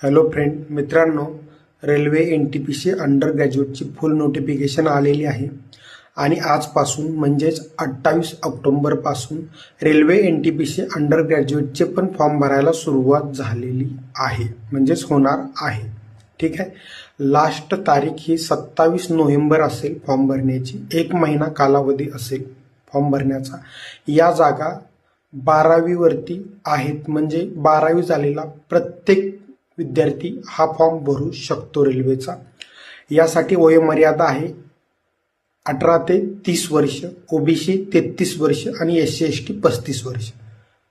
Hello friend मित्रांनो, railway NTPC under ग्रॅज्युएटची full notification आलेली आहे आणि आजपासून म्हणजेच 28 ऑक्टोबरपासून रेल्वे NTPC अंडर ग्रॅज्युएटचे पण फॉर्म भरायला सुरुवात झालेली आहे, म्हणजेच होणार आहे. ठीक आहे. लास्ट तारीख ही 27 नोव्हेंबर असेल फॉर्म भरण्याची. 1 महिना कालावधी असेल फॉर्म भरण्याचा. या जागा 12वी वरती आहेत, म्हणजे 12वी झालेला प्रत्येक विद्यार्थी हा फॉर्म भरू शकतो रेल्वेचा. यासाठी वयोमर्यादा आहे 18 ते 30 वर्ष, OBC 33 वर्ष आणि SC ST 35 वर्ष.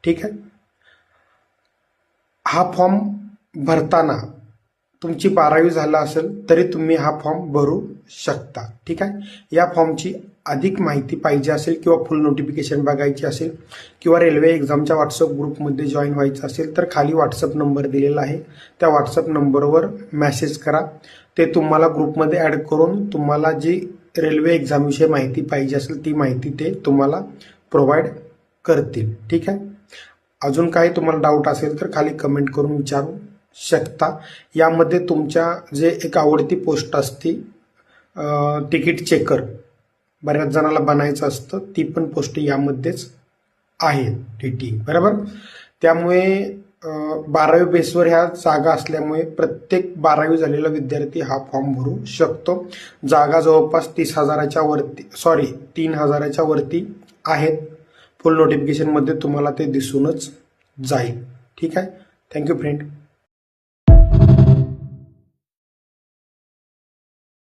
ठीक आहे. हा फॉर्म भरताना तुमची 12वी झाला असेल तरी तुम्ही हा फॉर्म भरू शकता. ठीक आहे. या फॉर्मची अधिक माहिती पाहिजे असेल किंवा फुल नोटिफिकेशन बघायची असेल किंवा रेल्वे एक्झामच्या व्हॉट्सअप ग्रुपमध्ये जॉईन व्हायचं असेल तर खाली व्हॉट्सअप नंबर दिलेला आहे. त्या व्हॉट्सअप नंबरवर मेसेज करा. ते तुम्हाला ग्रुपमध्ये ॲड करून तुम्हाला जी रेल्वे एक्झामविषयी माहिती पाहिजे असेल ती माहिती ते तुम्हाला प्रोव्हाइड करतील. ठीक आहे. अजून काही तुम्हाला डाऊट असेल तर खाली कमेंट करून विचारू शकता. यामध्ये तुमच्या जे एक आवडती पोस्ट असते तिकीट चेकर, बऱ्याच जणाला बनायचं असतं, ती पण पोस्ट यामध्येच आहे TT बरोबर. त्यामुळे 12वी बेसवर ह्या जागा असल्यामुळे प्रत्येक 12वी झालेला विद्यार्थी हा फॉर्म भरू शकतो. जागा जवळपास 30,000च्या वरती 3,000च्या वरती आहेत. फुल नोटिफिकेशनमध्ये तुम्हाला ते दिसूनच जाईल. ठीक आहे. Thank you friend.